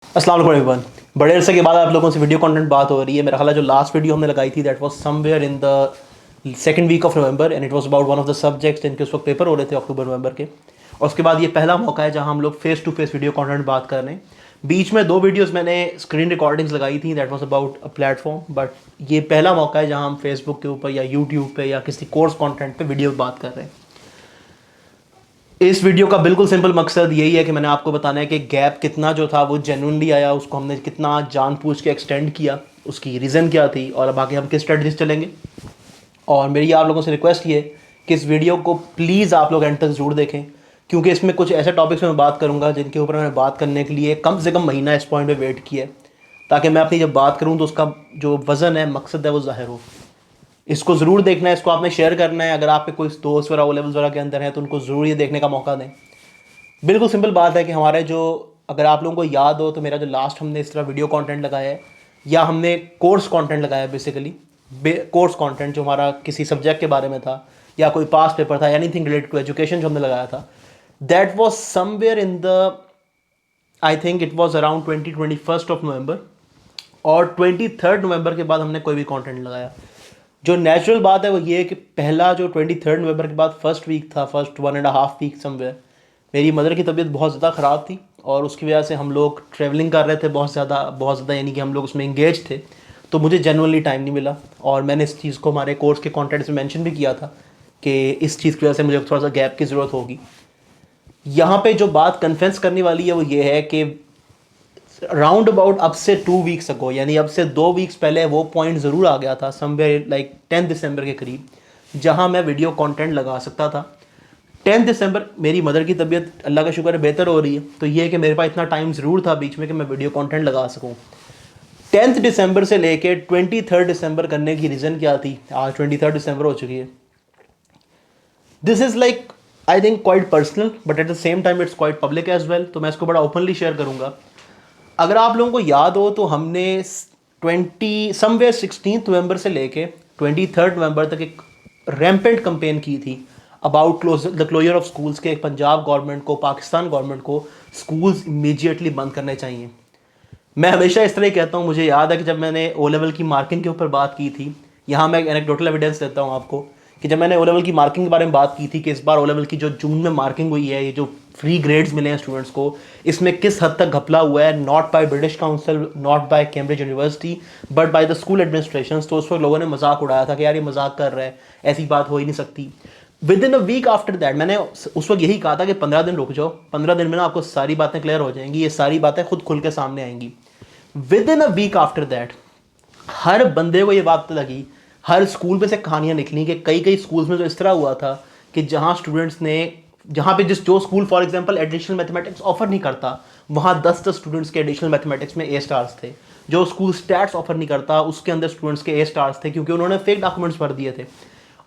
अस्सलाम वालेकुम एवरीवन। बड़े अरसे के बाद आप लोगों से वीडियो कंटेंट बात हो रही है। मेरा ख्याल है जो लास्ट वीडियो हमने लगाई थी that was somewhere in the second week of November and it was about one of the subjects जिनके उस वक्त पेपर हो रहे थे अक्टूबर नवंबर के। और उसके बाद ये पहला मौका है जहां हम लोग face to face video content बात कर रहे हैं। बीच में 2 वीडियोस मैंने स्क्रीन रिकॉर्डिंग्स लगाई थी that was about a platform, but ये पहला मौका है जहां हम फेसबुक के ऊपर या यूट्यूब पे या किसी कोर्स कंटेंट पे वीडियो बात कर रहे हैं। इस वीडियो का बिल्कुल सिंपल मकसद यही है कि मैंने आपको बताना है कि गैप कितना जो था वो जेन्युइनली आया, उसको हमने कितना जानबूझ के एक्सटेंड किया, उसकी रीज़न क्या थी और अब आगे हम किस स्ट्रेटजीज चलेंगे। और मेरी आप लोगों से रिक्वेस्ट ये है कि इस वीडियो को प्लीज़ आप लोग एंड तक ज़रूर देखें, क्योंकि इसमें कुछ ऐसे टॉपिक्स में बात करूँगा जिनके ऊपर मैंने बात करने के लिए कम से कम महीना इस पॉइंट पर वेट किया है, ताकि मैं अपनी जब बात करूँ तो उसका जो वज़न है, मकसद है, वो ज़ाहिर हो। इसको ज़रूर देखना है, इसको आपने शेयर करना है। अगर आप पे कोई दोस्त वगैरह ओ लेवल्स वगैरह के अंदर है तो उनको ज़रूर ये देखने का मौका दें। बिल्कुल सिंपल बात है कि हमारे जो, अगर आप लोगों को याद हो तो मेरा जो लास्ट हमने इस तरह वीडियो कंटेंट लगाया है या हमने कोर्स कंटेंट लगाया है, बेसिकली कोर्स कंटेंट जो हमारा किसी सब्जेक्ट के बारे में था या कोई पास पेपर था, एनीथिंग रिलेटेड टू एजुकेशन जो हमने लगाया था, that was somewhere in the, I think it was around 21 of November. और 23 नवंबर के बाद हमने कोई भी कंटेंट लगाया। जो नेचुरल बात है वो ये है कि पहला जो 23 नवंबर के बाद फर्स्ट वीक था, फर्स्ट 1.5 वीक समवेयर, मेरी मदर की तबीयत बहुत ज़्यादा ख़राब थी और उसकी वजह से हम लोग ट्रैवलिंग कर रहे थे बहुत ज़्यादा, यानी कि हम लोग उसमें इंगेज थे। तो मुझे जेनुअनली टाइम नहीं मिला और मैंने इस चीज़ को हमारे कोर्स के कॉन्टेंट्स में मेंशन भी किया था कि इस चीज़ की वजह से मुझे थोड़ा सा गैप की ज़रूरत होगी। यहाँ पे जो बात कन्फेंस करने वाली है वो ये है कि राउंड अबाउट अब से 2 वीक्स अगो, यानी अब से 2 वीक्स पहले वो पॉइंट ज़रूर आ गया था समवेयर लाइक 10 दिसंबर के करीब, जहाँ मैं वीडियो कंटेंट लगा सकता था। 10 दिसंबर मेरी मदर की तबीयत अल्लाह का शुक्र है बेहतर हो रही है, तो ये है कि मेरे पास इतना टाइम ज़रूर था बीच में कि मैं वीडियो कंटेंट लगा सकूँ। 10 दिसंबर से लेके 23 दिसंबर करने की रीज़न क्या थी? आज 23 दिसंबर हो चुकी है। This is like, I think quite personal, but at the same time it's quite public as well, तो मैं इसको बड़ा ओपनली शेयर करूँगा। अगर आप लोगों को याद हो तो हमने 16 नवंबर से लेके 23 नवंबर तक एक रैम्पेंट कंपेन की थी about the closure of schools के। पंजाब गवर्नमेंट को, पाकिस्तान गवर्नमेंट को स्कूल्स इमीडिएटली बंद करने चाहिए। मैं हमेशा इस तरह ही कहता हूँ। मुझे याद है कि जब मैंने ओ लेवल की मार्किंग के ऊपर बात की थी, यहाँ मैं एक एनेक्डोटल एविडेंस देता हूँ आपको कि जब मैंने ओ लेवल की मार्किंग के बारे में बात की थी कि इस बार ओ लेवल की जो जून में मार्किंग हुई है, ये जो फ्री ग्रेड्स मिले हैं स्टूडेंट्स को, इसमें किस हद तक घपला हुआ है, not by British council, not by Cambridge university, but by the school administration. तो उस वक्त लोगों ने मजाक उड़ाया था कि यार ये मजाक कर रहा है, ऐसी बात हो ही नहीं सकती। Within a week after that मैंने उस वक्त यही कहा था कि 15 दिन रुक जाओ, 15 दिन में ना आपको सारी बातें क्लियर हो जाएंगी, ये सारी बातें खुद खुल के सामने आएंगी। Within a week after that हर बंदे को ये बात लगी, हर स्कूल में से कहानियां निकली कि कई कई स्कूल्स में तो इस तरह हुआ था कि जहां स्टूडेंट्स ने, जहां पे जो school for example additional mathematics offer नहीं करता, वहां 10-10 स्टूडेंट्स के एडिशनल मैथमेटिक्स में ए स्टार्स थे। जो स्कूल स्टैट्स ऑफर नहीं करता उसके अंदर स्टूडेंट्स के ए स्टार्स थे, क्योंकि उन्होंने फेक डॉक्यूमेंट्स भर दिए थे।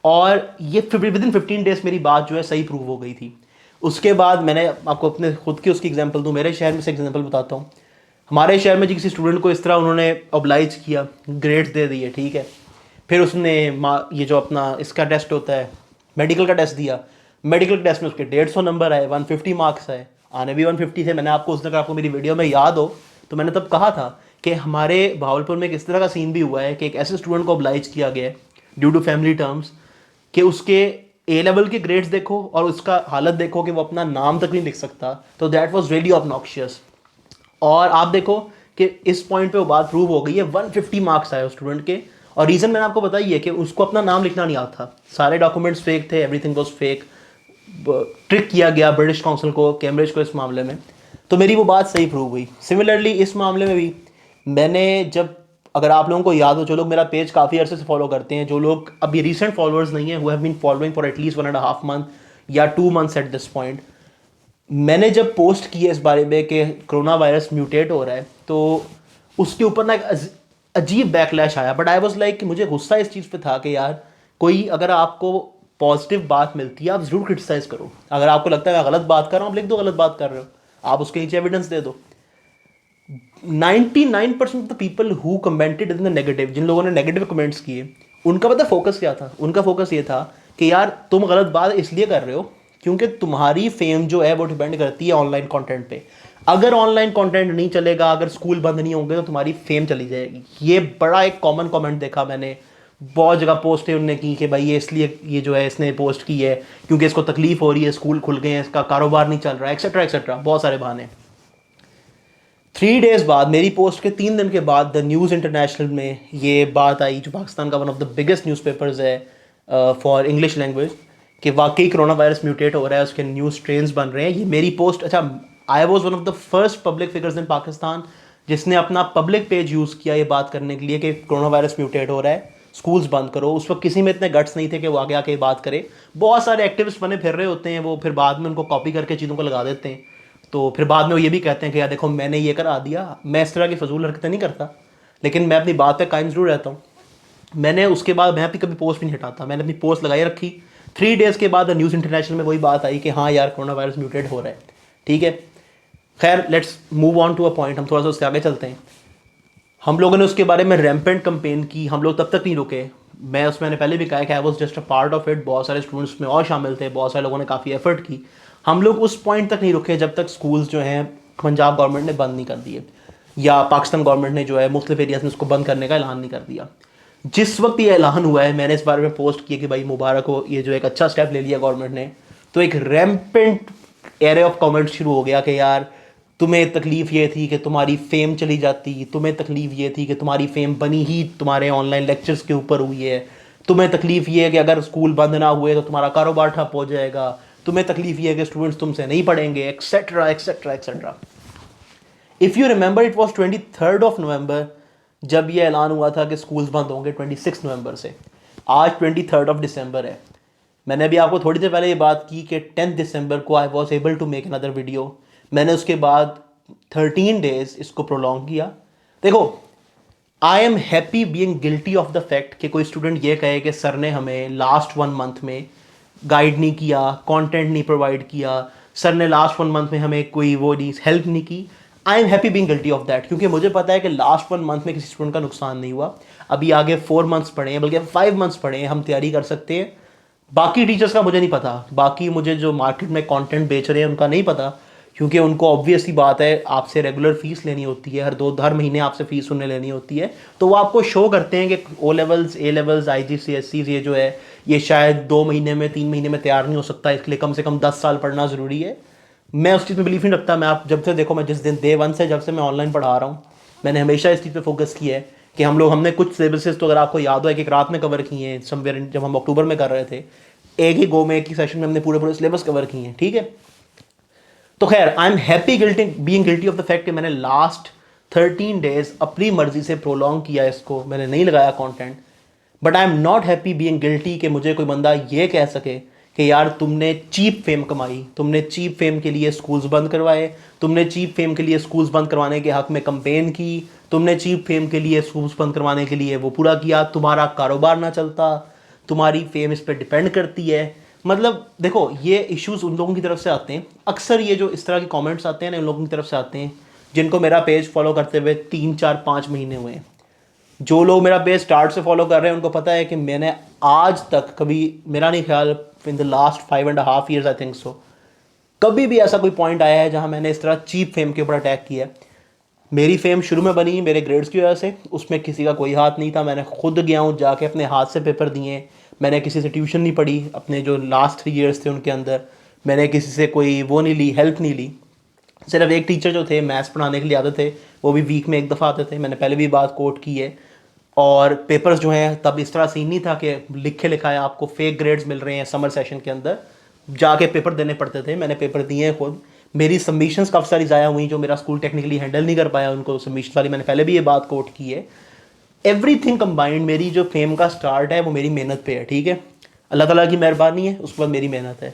और ये विद इन 15 डेज मेरी बात जो है सही प्रूव हो गई थी। उसके बाद मैंने आपको अपने खुद की उसकी एग्जाम्पल दूँ, मेरे शहर में से एग्जाम्पल बताता हूँ। हमारे शहर में जी किसी स्टूडेंट को इस तरह उन्होंने ऑब्लाइज किया, ग्रेड्स दे दिए, ठीक है। फिर उसने ये जो अपना इसका टेस्ट होता है, मेडिकल का टेस्ट दिया। मेडिकल के टेस्ट में उसके 150 नंबर आए, 150 मार्क्स आए, आने भी 150 थे। मैंने आपको उस दिन, आपको मेरी वीडियो में याद हो तो मैंने तब कहा था कि हमारे भावलपुर में किस तरह का सीन भी हुआ है कि एक ऐसे स्टूडेंट को ऑब्लाइज किया गया है ड्यू टू फैमिली टर्म्स कि उसके ए लेवल के ग्रेड्स देखो और उसका हालत देखो कि वो अपना नाम तक नहीं लिख सकता। तो दैट वाज रियली ऑब्नॉक्शियस। और आप देखो कि इस पॉइंट पे वो बात प्रूव हो गई है, 150 मार्क्स आए उस स्टूडेंट के। और रीज़न मैंने आपको बताई है कि उसको अपना नाम लिखना नहीं आता था, सारे डॉक्यूमेंट्स फेक थे, एवरीथिंग वाज फेक। ट्रिक किया गया ब्रिटिश काउंसिल को, कैम्ब्रिज को इस मामले में। तो मेरी वो बात सही प्रूव हुई। सिमिलरली इस मामले में भी मैंने जब, अगर आप लोगों को याद हो, जो लोग मेरा पेज काफ़ी अर्से से फॉलो करते हैं, जो लोग अभी रिसेंट फॉलोअर्स नहीं है, who have been following for at least 1.5 month या 2 मंथ्स एट दिस पॉइंट, मैंने जब पोस्ट की है इस बारे में कि कोरोना वायरस म्यूटेट हो रहा है, तो उसके ऊपर ना एक अजीब बैकलैश आया। बट आई वाज लाइक, मुझे गुस्सा इस चीज़ पे था कि यार कोई अगर आपको पॉजिटिव बात मिलती है आप ज़रूर क्रिटिसाइज़ करो। अगर आपको लगता है मैं गलत बात कर रहा हूँ, आप लिख दो गलत बात कर रहे हो, आप उसके नीचे एविडेंस दे दो। 99% of the people who commented in the negative, जिन लोगों ने नेगेटिव कमेंट्स किए, उनका पता फोकस क्या था? उनका फोकस ये था कि यार तुम गलत बात इसलिए कर रहे हो क्योंकि तुम्हारी फेम जो है वो डिपेंड करती है ऑनलाइन कंटेंट पे। अगर ऑनलाइन कंटेंट नहीं चलेगा, अगर स्कूल बंद नहीं होंगे, तो तुम्हारी फेम चली जाएगी। ये बड़ा एक कॉमन कमेंट देखा मैंने, बहुत जगह पोस्टें उनने की कि भाई ये इसलिए ये जो है इसने पोस्ट की है क्योंकि इसको तकलीफ हो रही है, स्कूल खुल गए हैं, इसका कारोबार नहीं चल रहा है, एक्सेट्रा एक्सेट्रा, बहुत सारे बहाने। 3 डेज बाद, मेरी पोस्ट के 3 दिन के बाद, द न्यूज़ इंटरनेशनल में ये बात आई, जो पाकिस्तान का one of the biggest newspapers है फॉर इंग्लिश लैंग्वेज, कि वाकई कोरोना वायरस म्यूटेट हो रहा है, उसके न्यूज़ ट्रेंड्स बन रहे हैं। ये मेरी पोस्ट, अच्छा, I was one of the first public figures in Pakistan जिसने अपना पब्लिक पेज यूज़ किया ये बात करने के लिए कि कोरोना वायरस म्यूटेट हो रहा है, स्कूल्स बंद करो। उस वक्त किसी में इतने गट्स नहीं थे कि वो आगे आके बात करे। बहुत सारे एक्टिविस्ट बने फिर रहे होते हैं, वो फिर बाद में उनको कॉपी करके चीज़ों को लगा देते हैं, तो फिर बाद में वो ये भी कहते हैं कि यार देखो मैंने ये करा दिया। मैं इस तरह की फजूल हरकतें नहीं करता, लेकिन मैं अपनी बात पे कायम जरूर रहता हूँ। मैंने उसके बाद मैं भी कभी पोस्ट भी नहीं हटाता, मैंने अपनी पोस्ट लगाई रखी। 3 डेज़ के बाद न्यूज़ इंटरनेशनल में वही बात आई कि हाँ यार कोरोना वायरस म्यूटेट हो रहा है। ठीक है, खैर let's move on to a point, हम थोड़ा सा उससे आगे चलते हैं। हम लोगों ने उसके बारे में रैम्पेंट कंपेन की, हम लोग तब तक नहीं रुके। मैं उसमें मैंने पहले भी कहा कि I was just a part of it, बहुत सारे स्टूडेंट्स में और शामिल थे, बहुत सारे लोगों ने काफ़ी एफर्ट की। हम लोग उस पॉइंट तक नहीं रुके जब तक स्कूल्स जो हैं पंजाब गवर्नमेंट ने बंद नहीं कर दिए, या पाकिस्तान गवर्नमेंट ने जो है मुख्तलिफ एरियाज में उसको बंद करने का ऐलान नहीं कर दिया। जिस वक्त ये ऐलान हुआ है, मैंने इस बारे में पोस्ट किया कि भाई मुबारक हो, ये जो एक अच्छा स्टेप ले लिया गवर्नमेंट ने, तो एक रैम्पेंट एरे ऑफ कमेंट शुरू हो गया कि यार तुम्हें तकलीफ़ ये थी कि तुम्हारी फेम चली जाती, तुम्हें तकलीफ़ ये थी कि तुम्हारी फेम बनी ही तुम्हारे ऑनलाइन लेक्चर्स के ऊपर हुई है, तुम्हें तकलीफ़ ये है कि अगर स्कूल बंद ना हुए तो तुम्हारा कारोबार ठप हो जाएगा, तुम्हें तकलीफ़ ये है कि स्टूडेंट्स तुमसे नहीं पढ़ेंगे, etcetera etcetera etcetera. If you remember, it was 23 जब ये ऐलान हुआ था कि स्कूल्स बंद होंगे 26 से। आज 23 है। मैंने अभी आपको थोड़ी देर पहले ये बात की कि 10 को I was able to make another video. मैंने उसके बाद 13 डेज इसको प्रोलॉन्ग किया। देखो, I am happy being guilty of the fact कि कोई स्टूडेंट ये कहे कि सर ने हमें लास्ट 1 मंथ में गाइड नहीं किया, कंटेंट नहीं प्रोवाइड किया, सर ने लास्ट 1 मंथ में हमें कोई वो नहीं हेल्प नहीं की। आई am happy being guilty of that, क्योंकि मुझे पता है कि लास्ट 1 मंथ में किसी स्टूडेंट का नुकसान नहीं हुआ। अभी आगे 4 मंथ्स पड़े हैं, बल्कि 5 मंथ्स पड़े हैं, हम तैयारी कर सकते हैं। बाकी टीचर्स का मुझे नहीं पता, बाकी मुझे जो मार्केट में कंटेंट बेच रहे हैं उनका नहीं पता, क्योंकि उनको ऑब्वियसली बात है आपसे रेगुलर फीस लेनी होती है, हर महीने आपसे फीस उन्हें लेनी होती है। तो वो आपको शो करते हैं कि O levels, A levels, IGCSEs ये जो है ये शायद 2 महीने में, 3 महीने में तैयार नहीं हो सकता, इसलिए कम से कम 10 साल पढ़ना ज़रूरी है। मैं उस चीज़ में बिलीव नहीं रखता। मैं आप जब से देखो, मैं जिस दिन डे 1 से जब से मैं ऑनलाइन पढ़ा रहा हूँ, मैंने हमेशा इस चीज़ पे फोकस किया है कि हमने कुछ सिलेबसेस, तो अगर आपको याद हो, एक रात में कवर किए हैं समवेयर, जब हम अक्टूबर में कर रहे थे, एक ही गो में, एक ही सेशन में हमने पूरे सिलेबस कवर किए हैं। ठीक है, तो खैर आई am happy being guilty of the fact कि मैंने लास्ट 13 डेज अपनी मर्जी से प्रोलॉन्ग किया इसको, मैंने नहीं लगाया content. But I am not happy being guilty कि मुझे कोई बंदा ये कह सके कि यार तुमने चीप फेम कमाई, तुमने चीप फेम के लिए स्कूल्स बंद करवाए, तुमने चीप फेम के लिए स्कूल्स बंद करवाने के हक में कंपेन की, तुमने चीप फेम के लिए स्कूल्स बंद करवाने के लिए वो पूरा किया, तुम्हारा कारोबार ना चलता, तुम्हारी फेम इस पर डिपेंड करती है। मतलब देखो, ये इश्यूज उन लोगों की तरफ से आते हैं, अक्सर ये जो इस तरह के कमेंट्स आते हैं ना, उन लोगों की तरफ से आते हैं जिनको मेरा पेज फॉलो करते हुए 3 4 5 महीने हुए हैं। जो लोग मेरा पेज स्टार्ट से फॉलो कर रहे हैं उनको पता है कि मैंने आज तक कभी, मेरा नहीं ख्याल, इन the last 5.5 years I think so, कभी भी ऐसा कोई पॉइंट आया है जहां मैंने इस तरह चीप फेम के ऊपर अटैक किया। मेरी फेम शुरू में बनी मेरे ग्रेड्स की वजह से, उसमें किसी का कोई हाथ नहीं था। मैंने खुद गया हूँ, जाके अपने हाथ से पेपर दिए, मैंने किसी से ट्यूशन नहीं पढ़ी अपने जो लास्ट 3 years थे उनके अंदर, मैंने किसी से कोई वो नहीं ली, हेल्प नहीं ली। सिर्फ एक टीचर जो थे मैथ्स पढ़ाने के लिए आते थे, वो भी वीक में 1 दफ़ा आते थे, मैंने पहले भी बात कोट की है। और पेपर्स जो हैं तब इस तरह सीन नहीं था कि लिखे लिखाए आपको फेक ग्रेड्स मिल रहे हैं समर सेशन के अंदर, जाके पेपर देने पड़ते थे। मैंने पेपर दिए हैं खुद, मेरी सबमिशंस काफ़ी सारी ज़ाया हुई जो मेरा स्कूल टेक्निकली हैंडल नहीं कर पाया उनको सबमिशन वाली, मैंने पहले भी ये बात कोट की है। एवरीथिंग कंबाइंड, मेरी जो फेम का स्टार्ट है वो मेरी मेहनत पे है। ठीक है, अल्लाह ताला की मेहरबानी है, उसके बाद मेरी मेहनत है।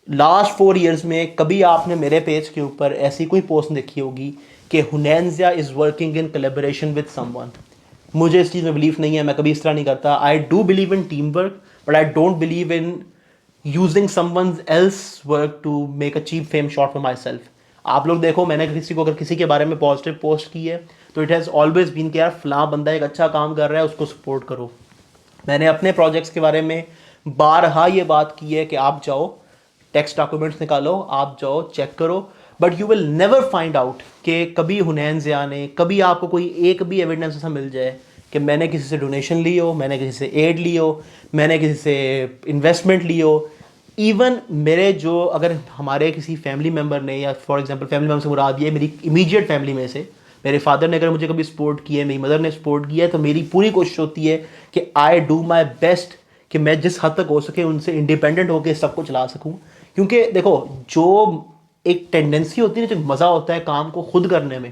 लास्ट 4 years में कभी आपने मेरे पेज के ऊपर ऐसी कोई पोस्ट देखी होगी कि हुनैंज़ा is working in collaboration with someone? मुझे इस चीज़ में बिलीव नहीं है, मैं कभी इस तरह नहीं करता। I do believe in team work, but I don't believe in using someone else work to make a cheap fame shot for myself. आप लोग देखो, मैंने अगर किसी के बारे में पॉजिटिव पोस्ट की है तो इट हैज़ ऑलवेज बीन कि यार फलां बंदा एक अच्छा काम कर रहा है, उसको सपोर्ट करो। मैंने अपने प्रोजेक्ट्स के बारे में बारहा ये बात की है कि आप जाओ टेक्स्ट डॉक्यूमेंट्स निकालो, आप जाओ चेक करो, but you will never find out कि कभी हुनैन ज़िया ने, कभी आपको कोई एक भी एविडेंस ऐसा मिल जाए कि मैंने किसी से डोनेशन ली हो, मैंने किसी से एड ली हो, मैंने किसी से इन्वेस्टमेंट ली हो। इवन मेरे जो, अगर हमारे किसी फैमिली मेम्बर ने, या फॉर एग्जांपल फैमिली मेम्बर से मुराद ये मेरी इमीडिएट फैमिली में से मेरे फादर ने अगर मुझे कभी सपोर्ट किया है, मेरी मदर ने सपोर्ट किया है, तो मेरी पूरी कोशिश होती है कि आई डू माई बेस्ट कि मैं जिस हद तक हो सके उनसे इंडिपेंडेंट होकर सब को चला सकूँ। क्योंकि देखो, जो एक टेंडेंसी होती है ना, जो मज़ा होता है काम को खुद करने में,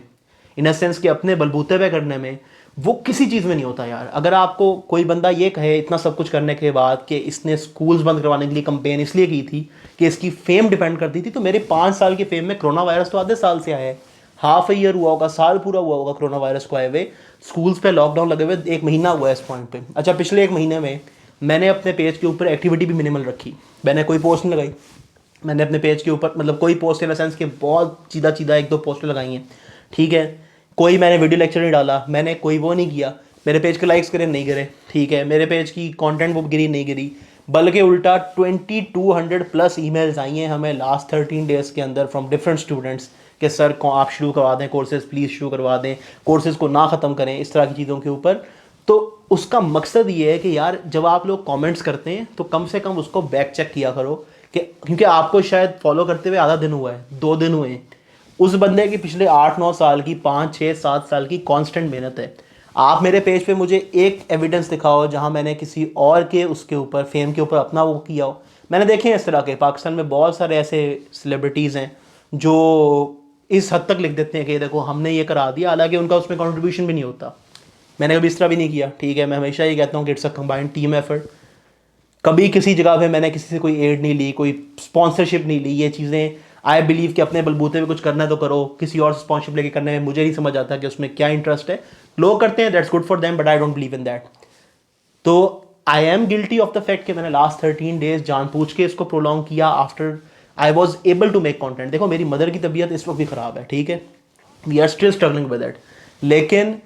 इन अ सेंस कि अपने बलबूते पे करने में, वो किसी चीज़ में नहीं होता यार। अगर आपको कोई बंदा ये कहे इतना सब कुछ करने के बाद कि इसने स्कूल्स बंद करवाने के लिए कंपेन इसलिए की थी कि इसकी फेम डिपेंड करती थी, तो मेरे 5 साल के फेम में कोरोना वायरस तो आधे साल से आया है, हाफ ईयर हुआ होगा, साल पूरा हुआ होगा कोरोना वायरस को आए हुए, स्कूल्स पे लॉकडाउन लगे हुए 1 महीना हुआ है इस पॉइंट पे। अच्छा, पिछले 1 महीने में मैंने अपने पेज के ऊपर एक्टिविटी भी मिनिमल रखी, मैंने कोई पोस्ट नहीं लगाई। मैंने अपने पेज के ऊपर मतलब कोई पोस्ट इन द सेंस कि बहुत सीधा सीधा 1-2 पोस्टर लगाई हैं, ठीक है। कोई मैंने वीडियो लेक्चर नहीं डाला, मैंने कोई वो नहीं किया, मेरे पेज के लाइक्स करे नहीं करे, ठीक है, मेरे पेज की कंटेंट वो गिरी नहीं गिरी, बल्कि उल्टा 2200+ ईमेल्स आई हैं हमें लास्ट 13 डेज़ के अंदर फ्रॉम डिफरेंट स्टूडेंट्स कि सर को आप शुरू करवा दें कोर्सेज़, प्लीज़ शुरू करवा दें, कोर्सेज़ को ना ख़त्म करें, इस तरह की चीज़ों के ऊपर। तो उसका मकसद ये है कि यार जब आप लोग कमेंट्स करते हैं तो कम से कम उसको बैक चेक किया करो कि, क्योंकि आपको शायद फॉलो करते हुए आधा दिन हुआ है, 2 दिन हुए हैं, उस बंदे की पिछले 8-9 साल की, 5-6-7 साल की कांस्टेंट मेहनत है। आप मेरे पेज पे मुझे एक एविडेंस दिखाओ जहां मैंने किसी और के उसके ऊपर फेम के ऊपर अपना वो किया हो। मैंने देखे हैं इस तरह के, पाकिस्तान में बहुत सारे ऐसे सेलिब्रिटीज़ हैं जो इस हद तक लिख देते हैं कि देखो हमने ये करा दिया, हालांकि उनका उसमें कंट्रीब्यूशन भी नहीं होता। मैंने कभी इस तरह भी नहीं किया, ठीक है, मैं हमेशा ये कहता हूँ कि it's a combined team effort. कभी किसी जगह पे मैंने किसी से कोई एड नहीं ली, कोई स्पॉन्सरशिप नहीं ली, ये चीज़ें आई बिलीव कि अपने बलबूते पे कुछ करना है तो करो, किसी और स्पॉन्सरशिप लेके करने में मुझे नहीं समझ आता कि उसमें क्या इंटरेस्ट है। लोग करते हैं, that's good for them, but I don't believe in that. तो I am guilty of the fact कि मैंने लास्ट 13 डेज जानबूझ के इसको प्रोलॉन्ग किया after I was able to make content. देखो मेरी मदर की तबीयत इस वक्त भी ख़राब है, ठीक है, we are still struggling with that, लेकिन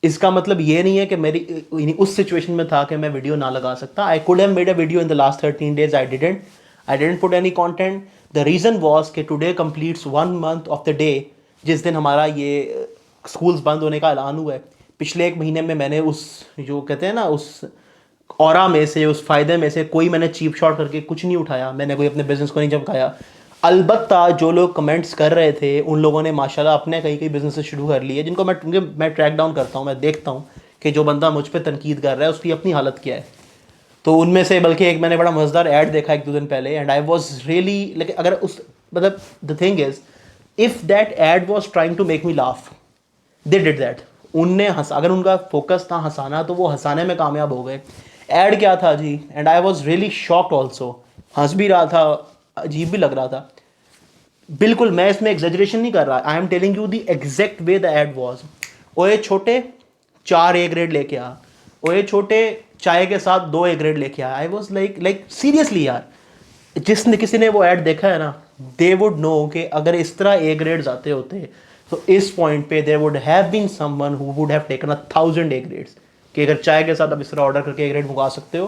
इसका मतलब ये नहीं है कि मेरी उस सिचुएशन में था कि मैं वीडियो ना लगा सकता। I could have made a video in the last 13 days, I didn't put any content. The reason was कि today completes 1 month of the day जिस दिन हमारा ये स्कूल्स बंद होने का ऐलान हुआ है। पिछले 1 महीने में मैंने उस, जो कहते हैं ना, उस ऑरा में से, उस फ़ायदे में से कोई मैंने चीप शॉट करके कुछ नहीं उठाया, मैंने कोई अपने बिज़नेस को नहीं चमकाया। अलबत्ता जो लोग कमेंट्स कर रहे थे उन लोगों ने माशाल्लाह अपने कई कई बिजनेस शुरू कर लिए, जिनको मैं ट्रैक डाउन करता हूँ, मैं देखता हूँ कि जो बंदा मुझ पर तनकीद कर रहा है उसकी अपनी हालत क्या है। तो उनमें से बल्कि एक मैंने बड़ा मज़ेदार ऐड देखा 1-2 दिन पहले, and I was really like, अगर उस मतलब the thing is if that ad was trying to make me laugh, they did that. उनने अगर उनका फोकस था हंसाना तो वो हंसाने में कामयाब हो गए। ऐड क्या था जी, and I was really shocked also, हंस भी रहा था, अजीब भी लग रहा था। बिल्कुल मैं इसमें एग्जेजरेशन नहीं कर रहा, I am telling you the exact way the ad was. ओए छोटे 4 ए ग्रेड लेके आ, ओए छोटे चाय के साथ 2 ए ग्रेड लेके आ। आई वॉज लाइक सीरियसली यार, जिसने किसी ने वो ऐड देखा है ना, दे वुड नो कि अगर इस तरह ए ग्रेड्स आते होते तो इस पॉइंट पे there would have been someone who would have taken 1000 A grades, कि अगर चाय के साथ आप इस तरह ऑर्डर करके ए ग्रेड मंगा सकते हो।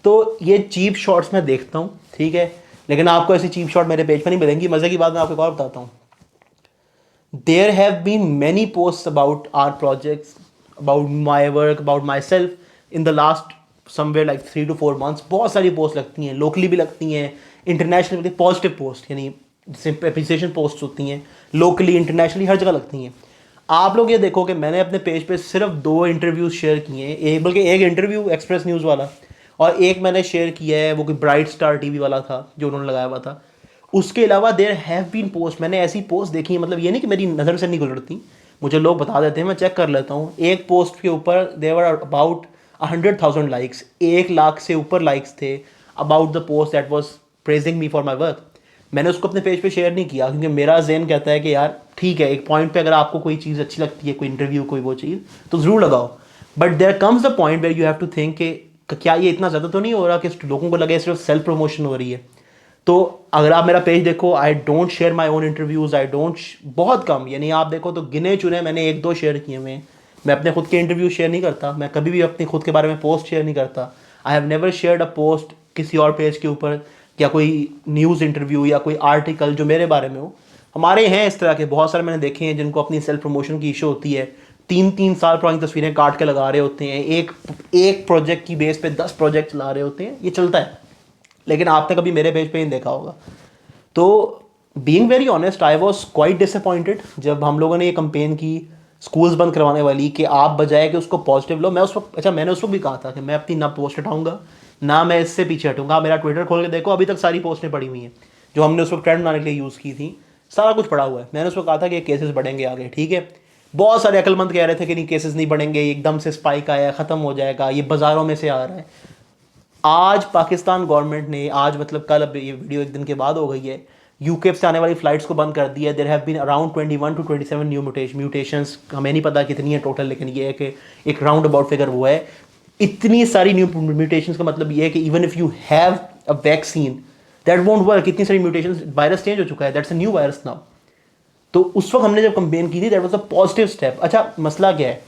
तो ये चीप शॉट्स मैं देखता हूँ, ठीक है, लेकिन आपको ऐसी चीप शॉट मेरे पेज पर नहीं मिलेंगी। मज़े की बात मैं आपको एक और बताता हूँ, there have been many post about our projects, about my work, about myself in the last somewhere like 3 to 4 months। बहुत सारी पोस्ट लगती हैं, लोकली भी लगती हैं, इंटरनेशनल, पॉजिटिव पोस्ट, यानी जैसे अप्रिसिएशन पोस्ट होती हैं, लोकली इंटरनेशनली हर जगह लगती हैं। आप लोग ये देखो कि मैंने अपने पेज पे सिर्फ 2 इंटरव्यूज़ शेयर किए हैं, एक बल्कि एक इंटरव्यू एक्सप्रेस न्यूज़ वाला, और एक मैंने शेयर किया है वो कोई ब्राइट स्टार टीवी वाला था जो उन्होंने लगाया हुआ था। उसके अलावा देयर हैव बीन पोस्ट, मैंने ऐसी पोस्ट देखी है, मतलब ये नहीं कि मेरी नज़र से नहीं गुजरती, मुझे लोग बता देते हैं, मैं चेक कर लेता हूँ। एक पोस्ट के ऊपर देवर अबाउट 100,000 लाइक्स, 1 लाख से ऊपर लाइक्स थे about the post that was praising me for my work. मैंने उसको अपने पेज पे शेयर नहीं किया क्योंकि मेरा ज़हन कहता है कि यार ठीक है, एक पॉइंट पे अगर आपको कोई चीज़ अच्छी लगती है, कोई इंटरव्यू, कोई वो चीज़, तो ज़रूर लगाओ, but there comes the point where you have to think कि क्या ये इतना ज़्यादा तो नहीं हो रहा कि लोगों को लगे सिर्फ सेल्फ प्रमोशन हो रही है। तो अगर आप मेरा पेज देखो, I don't share my own interviews, I don't, बहुत कम, यानी आप देखो तो गिने चुने मैंने 1-2 शेयर किए हुए हैं। मैं अपने खुद के इंटरव्यू शेयर नहीं करता, मैं कभी भी अपनी खुद के बारे में पोस्ट शेयर नहीं करता। I have never shared a post किसी और पेज के ऊपर या कोई न्यूज़ इंटरव्यू या कोई आर्टिकल जो मेरे बारे में हो। हमारे हैं इस तरह के बहुत सारे, मैंने देखे हैं जिनको अपनी सेल्फ प्रमोशन की इशू होती है, 3-3 साल पुरानी तस्वीरें काट के लगा रहे होते हैं, एक प्रोजेक्ट की बेस पे 10 प्रोजेक्ट चला रहे होते हैं, ये चलता है। लेकिन आपने कभी मेरे पेज पे नहीं देखा होगा। तो being very honest, I was quite disappointed जब हम लोगों ने ये कंपेन की स्कूल्स बंद करवाने वाली, कि आप बजाय कि उसको पॉजिटिव लो। मैं उस वक्त, अच्छा मैंने उस वक्त भी कहा था कि मैं अपनी ना पोस्ट हटाऊंगा ना मैं इससे पीछे हटूंगा। मेरा ट्विटर खोल के देखो, अभी तक सारी पोस्टें पड़ी हुई हैं जो हमने उस वक्त ट्रेंड बनाने के लिए यूज़ की थी, सारा कुछ पड़ा हुआ है। मैंने उसको कहा था कि केसेस बढ़ेंगे आगे, ठीक है। बहुत सारे अक्लमंद कह रहे थे कि नहीं केसेस नहीं बढ़ेंगे, एकदम से स्पाइक आया ख़त्म हो जाएगा, ये बाज़ारों में से आ रहा है। आज पाकिस्तान गवर्नमेंट ने, आज मतलब कल, अब ये वीडियो एक दिन के बाद हो गई है, यूके से आने वाली फ़्लाइट्स को बंद कर दिया है। There have been around 21 to 27 new mutations, हमें नहीं पता कितनी है टोटल, लेकिन ये है कि एक राउंड अबाउट फिगर वो है। इतनी सारी न्यू म्यूटेशंस का मतलब ये है कि even if you have a vaccine that won't work. इतनी सारी म्यूटेशंस, वायरस चेंज हो चुका है, that's a new virus now. तो उस वक्त हमने जब कंपेन की थी, that was a positive step. अच्छा मसला क्या है,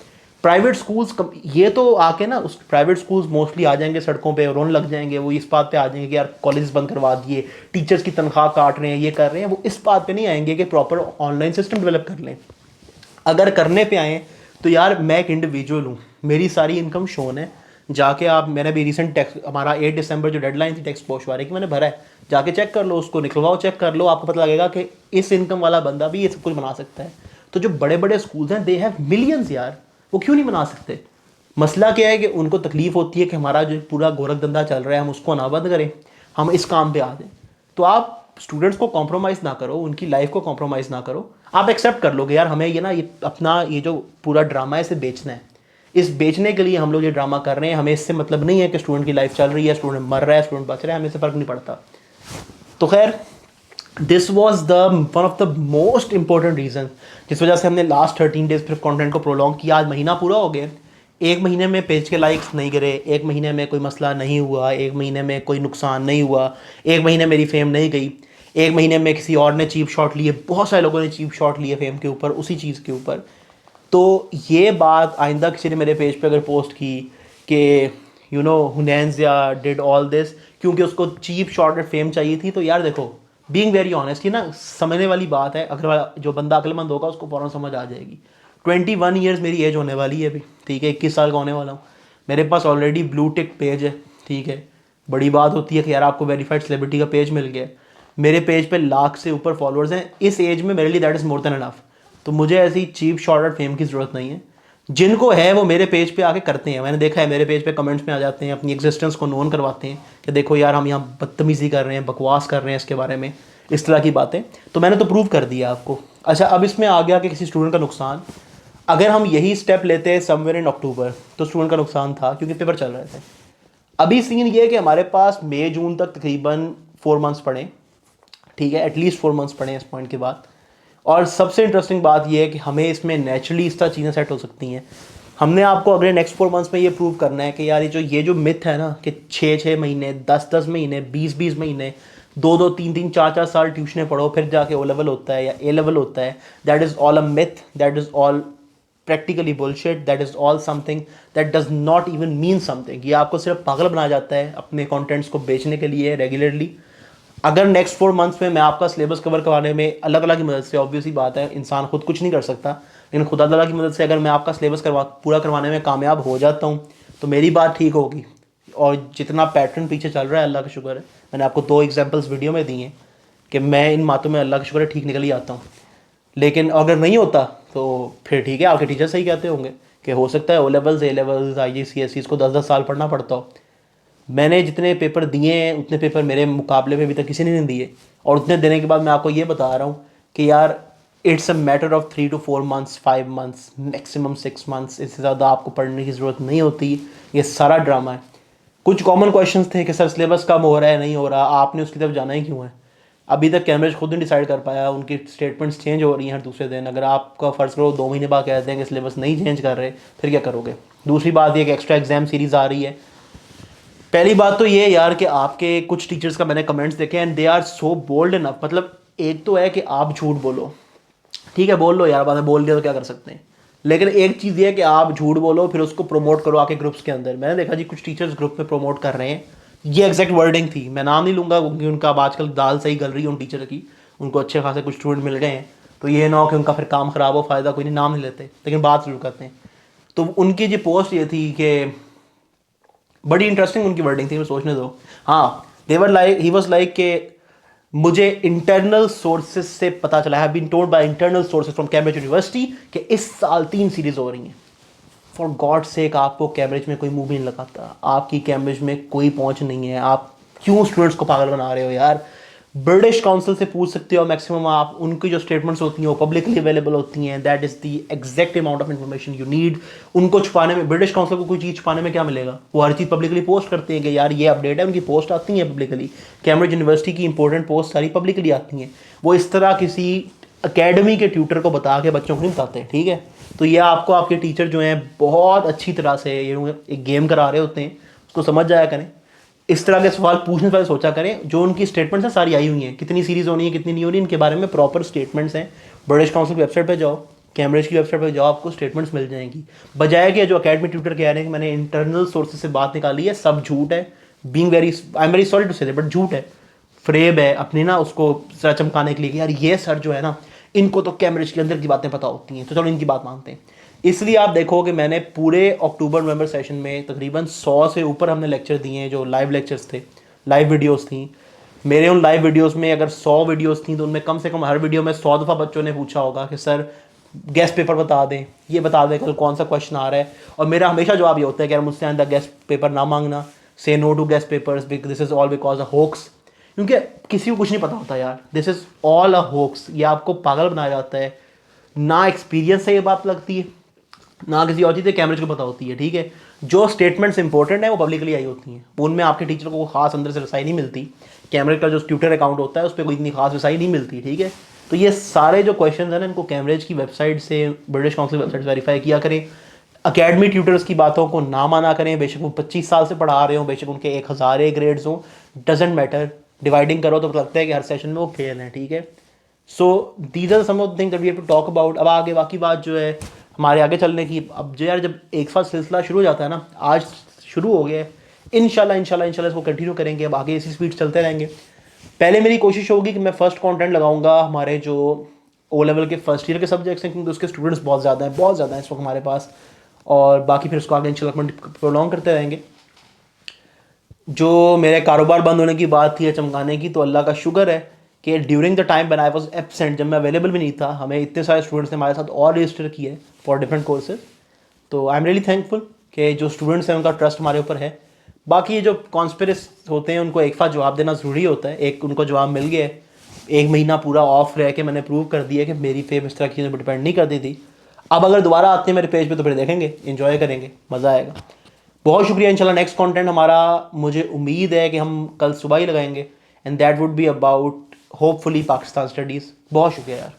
प्राइवेट स्कूल्स, ये तो आके ना उस प्राइवेट स्कूल्स मोस्टली आ जाएंगे सड़कों पे, रोने लग जाएंगे, वो इस बात पे आ जाएंगे कि यार कॉलेज बंद करवा दिए, टीचर्स की तनख्वाह काट रहे हैं, ये कर रहे हैं। वो इस बात पे नहीं आएंगे कि प्रॉपर ऑनलाइन सिस्टम डेवलप कर लें। अगर करने पे आए तो यार मैं एक इंडिविजुअल हूँ, मेरी सारी इनकम शोन है। जाके आप, मैंने भी रिसेंट टैक्स, हमारा 8 दिसंबर जो डेडलाइन थी टैक्स पहुँचवाने की, मैंने भरा है, जाके चेक कर लो, उसको निकलवाओ, चेक कर लो, आपको पता लगेगा कि इस इनकम वाला बंदा भी ये सब कुछ बना सकता है। तो जो बड़े बड़े स्कूल्स हैं, दे हैव मिलियंस यार, वो क्यों नहीं बना सकते? मसला क्या है कि उनको तकलीफ होती है कि हमारा जो पूरा गोरख धंधा चल रहा है हम उसको ना बंद करें, हम इस काम पे आ जाएं। तो आप स्टूडेंट्स को कॉम्प्रोमाइज़ ना करो, उनकी लाइफ को कॉम्प्रोमाइज़ ना करो। आप एक्सेप्ट कर लोगे यार हमें ये ना, ये अपना ये जो पूरा ड्रामा है इसे बेचना है, इस बेचने के लिए हम लोग ये ड्रामा कर रहे हैं। हमें इससे मतलब नहीं है कि स्टूडेंट की लाइफ चल रही है, स्टूडेंट मर रहा है, स्टूडेंट बच रहा है, हमें इससे फ़र्क नहीं पड़ता। तो खैर, this was the one of the most important reason जिस वजह से हमने लास्ट 13 डेज फिर कंटेंट को प्रोलॉन्ग किया। आज महीना पूरा हो गया, एक महीने में पेज के लाइक्स नहीं गिरे, एक महीने में कोई मसला नहीं हुआ, एक महीने में कोई नुकसान नहीं हुआ, एक महीने मेरी फेम नहीं गई, एक महीने में किसी और ने चीप शॉट लिए, बहुत सारे लोगों ने चीप शॉट लिए फेम के ऊपर, उसी चीज़ के ऊपर। तो ये बात आइंदा किसी ने मेरे पेज पे अगर पोस्ट की कि यू नो हुनैंज़िया डिड ऑल दिस क्योंकि उसको चीप शॉट एट फेम चाहिए थी, तो यार देखो, बीइंग वेरी ऑनेस्ट, ये ना समझने वाली बात है। अगर जो बंदा अक्लमंद होगा उसको फ़ौरन समझ आ जाएगी। 21 ईयर्स मेरी एज होने वाली है अभी, ठीक है, 21 साल का होने वाला हूँ। मेरे पास ऑलरेडी ब्लू टिक पेज है, ठीक है। बड़ी बात होती है कि यार आपको वेरीफाइड सेलिब्रिटी का पेज मिल गया। मेरे पेज पे लाख से ऊपर फॉलोअर्स हैं। इस एज में मेरे लिए that is more than enough. तो मुझे ऐसी चीप शॉर्ट एट फेम की ज़रूरत नहीं है। जिनको है वो मेरे पेज पे आके करते हैं। मैंने देखा है मेरे पेज पे कमेंट्स में आ जाते हैं, अपनी एग्जिस्टेंस को नोन करवाते हैं कि देखो यार हम यहाँ बदतमीज़ी कर रहे हैं, बकवास कर रहे हैं इसके बारे में, इस तरह की बातें। तो मैंने तो प्रूव कर दिया आपको। अच्छा, अब इसमें आ गया कि किसी स्टूडेंट का नुकसान। अगर हम यही स्टेप लेते समवेयर इन अक्टूबर तो स्टूडेंट का नुकसान था क्योंकि पेपर चल रहे थे। अभी सीन ये है कि हमारे पास मई जून तक तकरीबन 4 मंथ्स पड़े, ठीक है, एटलीस्ट 4 मंथ्स पड़े इस पॉइंट के बाद। और सबसे इंटरेस्टिंग बात यह है कि हमें इसमें नेचुरली इस तरह चीज़ें सेट हो सकती हैं। हमने आपको अगले नेक्स्ट 4 मंथ्स में ये प्रूव करना है कि यार ये जो मिथ है ना कि 6-6 महीने, 10-10 महीने, 20-20 महीने, 2-2, 3-3, 4-4 साल ट्यूशनें पढ़ो फिर जाके ओ लेवल होता है या ए लेवल होता है, that is all a myth, that is all practically bullshit, that is all something that does not even mean something. ये आपको सिर्फ पागल बनाया जाता है अपने कंटेंट्स को बेचने के लिए रेगुलरली। अगर नेक्स्ट 4 मंथ्स में मैं आपका सिलेबस कवर करवाने में अल्लाह ताला की मदद से, ऑब्वियसली बात है इंसान खुद कुछ नहीं कर सकता, लेकिन खुदा ताला की मदद से अगर मैं आपका सिलेबस पूरा करवाने में कामयाब हो जाता हूँ तो मेरी बात ठीक होगी। और जितना पैटर्न पीछे चल रहा है अल्लाह का शुक्र है, मैंने आपको 2 एग्जाम्पल्स वीडियो में दिए हैं कि मैं इन बातों में अल्लाह का शुक्र है ठीक निकल ही आता हूँ। लेकिन अगर नहीं होता तो फिर ठीक है, आपके टीचर सही कहते होंगे कि हो सकता है O levels, A levels, IGCSEs को 10-10 साल पढ़ना पड़ता हो। मैंने जितने पेपर दिए हैं उतने पेपर मेरे मुकाबले में अभी तक किसी ने नहीं दिए, और उतने देने के बाद मैं आपको ये बता रहा हूँ कि यार it's a matter of 3 to 4 months, 5 months, maximum 6 months, इससे ज़्यादा आपको पढ़ने की ज़रूरत नहीं होती। ये सारा ड्रामा है। कुछ कॉमन क्वेश्चंस थे कि सर सिलेबस कम हो रहा है, नहीं हो रहा, आपने उसकी तरफ जाना ही क्यों है? अभी तक कैम्ब्रिज खुद नहीं डिसाइड कर पाया, उनकी स्टेटमेंट्स चेंज हो रही हैं हर दूसरे दिन। अगर आपका फ़र्ज़ करो 2 महीने बाद कहते हैं कि सिलेबस नहीं चेंज कर रहे, फिर क्या करोगे? दूसरी बात ये कि एक्स्ट्रा एग्जाम सीरीज़ आ रही है। पहली बात तो ये यार कि आपके कुछ टीचर्स का मैंने कमेंट्स देखे and they are so bold enough. मतलब एक तो है कि आप झूठ बोलो, ठीक है, बोल लो यार, बाद में बोल दिया तो क्या कर सकते हैं। लेकिन एक चीज़ ये है कि आप झूठ बोलो फिर उसको प्रमोट करो आके ग्रुप्स के अंदर। मैंने देखा जी कुछ टीचर्स ग्रुप में प्रमोट कर रहे हैं ये एग्जैक्ट वर्डिंग थी, मैं नाम नहीं लूँगा क्योंकि उनका अब आजकल दाल सही गल रही है उन टीचर की, उनको अच्छे खासे कुछ स्टूडेंट मिल गए हैं, तो ये ना हो कि उनका फिर काम ख़राब हो, फ़ायदा कोई नहीं, नाम नहीं लेते लेकिन बात जरूर करते हैं। तो उनकी जो पोस्ट ये थी कि बड़ी इंटरेस्टिंग उनकी वर्डिंग थी, मैं सोचने दो। हाँ, there like he was like के मुझे इंटरनल सोर्सेज से पता चला है, been told by internal sources from Cambridge university कि इस साल 3 सीरीज हो रही हैं। फॉर गॉड सेक, आपको कैम्ब्रिज में कोई मुंह भी नहीं लगाता, आपकी कैम्ब्रिज में कोई पहुंच नहीं है, आप क्यों स्टूडेंट्स को पागल बना रहे हो यार। ब्रिटिश काउंसिल से पूछ सकते हो मैक्सिमम आप, उनकी जो स्टेटमेंट्स होती हैं वो पब्लिकली अवेलेबल होती हैं, that is the exact amount of information you need. उनको छुपाने में, ब्रिटिश काउंसिल को कोई चीज़ छुपाने में क्या मिलेगा, वो हर चीज़ पब्लिकली पोस्ट करते हैं कि यार ये अपडेट है, उनकी पोस्ट आती है पब्लिकली। कैम्ब्रिज यूनिवर्सिटी की इंपॉर्टेंट पोस्ट सारी पब्लिकली आती हैं, वो इस तरह किसी अकेडमी के ट्यूटर को बता के बच्चों को नहीं बताते, ठीक है। तो ये आपको आपके टीचर जो हैं बहुत अच्छी तरह से ये एक गेम करा रहे होते हैं, उसको समझ जाया करें। इस तरह के सवाल पूछने से पहले सोचा करें। जो उनकी स्टेटमेंट्स हैं सारी आई हुई हैं, कितनी सीरीज़ होनी है कितनी नहीं होनी, इनके बारे में प्रॉपर स्टेटमेंट्स हैं। ब्रिटिश काउंसिल की वेबसाइट पे जाओ, कैम्ब्रिज की वेबसाइट पे जाओ, आपको स्टेटमेंट्स मिल जाएंगी। बजाय कि जो अकेडमी ट्यूटर कह रहे हैं कि मैंने इंटरनल सोर्सेज से बात निकाली है, सब झूठ है। Being very, I am very sorry to say but झूठ है, फ्रेब है अपनी ना उसको जरा चमकाने के लिए कि यार ये सर जो है ना, इनको तो कैम्ब्रिज के अंदर की बातें पता होती हैं, तो चलो इनकी बात मानते हैं। इसलिए आप देखो कि मैंने पूरे अक्टूबर नवंबर सेशन में तकरीबन 100 से ऊपर हमने लेक्चर दिए हैं, जो लाइव लेक्चर्स थे, लाइव वीडियोस थी मेरे। उन लाइव वीडियोस में अगर 100 वीडियोस थी तो उनमें कम से कम हर वीडियो में 100 दफ़ा बच्चों ने पूछा होगा कि सर गेस्ट पेपर बता दें, ये बता दें कल कौन सा क्वेश्चन आ रहा है। और मेरा हमेशा जवाब ये होता है कि यार मुझसे आइंदा गेस्ट पेपर ना मांगना, say no to guest papers, this is all because a hoax. क्योंकि किसी को कुछ नहीं पता होता यार, this is all a hoax. ये आपको पागल बनाया जाता है, ना एक्सपीरियंस से ये बात लगती है, ना किसी और चीज़ कैमरेज को पता होती है, ठीक है। जो स्टेटमेंट्स इंपॉर्टेंट है वो पब्लिकली आई होती हैं, उनमें आपके टीचर को खास अंदर से रसाई नहीं मिलती। कैमरेज का जो ट्विटर अकाउंट होता है उस पर कोई इतनी खास रसाई नहीं मिलती, ठीक है। तो ये सारे जो क्वेश्चन हैं ना, इनको कैमरेज की वेबसाइट से, ब्रिटिश काउंसिल वेबसाइट से वेरीफाई किया करें। अकेडमी ट्यूटर्स की बातों को ना माना करें, बेशक वो 25 साल से पढ़ा रहे हो, बेशक उनके 1000 ग्रेड्स हों, डजेंट मैटर। डिवाइडिंग करो तो लगता है कि हर सेशन में वो फेल हैं, ठीक है। So these are some of things that we have to talk about. अब आगे बाकी बात जो है हमारे आगे चलने की, अब जो यार जब एक साथ सिलसिला शुरू हो जाता है ना, आज शुरू हो गया है, इंशाल्लाह इंशाल्लाह इंशाल्लाह इसको कंटिन्यू करेंगे, अब आगे इसी स्पीड चलते रहेंगे। पहले मेरी कोशिश होगी कि मैं फर्स्ट कंटेंट लगाऊंगा हमारे जो ओ लेवल के फर्स्ट ईयर के सब्जेक्ट्स हैं, क्योंकि उसके स्टूडेंट्स बहुत ज़्यादा हैं इस वक्त हमारे पास, और बाकी फिर उसको आगे इंशाल्लाह प्रोलॉन्ग करते रहेंगे। जो मेरे कारोबार बंद होने की बात थी या चमकाने की, तो अल्लाह का शुक्र है कि during the time when I was absent, जब मैं अवेलेबल भी नहीं था, हमें इतने सारे स्टूडेंट्स ने हमारे साथ और रजिस्टर किए फॉर डिफरेंट कोर्सेज। तो आई एम रियली थैंकफुल कि जो स्टूडेंट्स हैं उनका ट्रस्ट हमारे ऊपर है। बाकी ये जो कॉन्स्पिरस होते हैं उनको एक साथ जवाब देना ज़रूरी होता है। एक उनको जवाब मिल गया है, 1 महीना पूरा ऑफ रह के मैंने प्रूव कर दिया कि मेरी फेम इस तरह की चीज़ों पर डिपेंड नहीं करती थी। अब अगर दोबारा आते हैं मेरे पेज पे तो फिर देखेंगे, इन्जॉय करेंगे, मज़ा आएगा। बहुत शुक्रिया। इंशाल्लाह नेक्स्ट कंटेंट हमारा, मुझे उम्मीद है कि हम कल सुबह ही लगाएंगे, and that would be about hopefully Pakistan studies. बहुत शुक्रिया यार।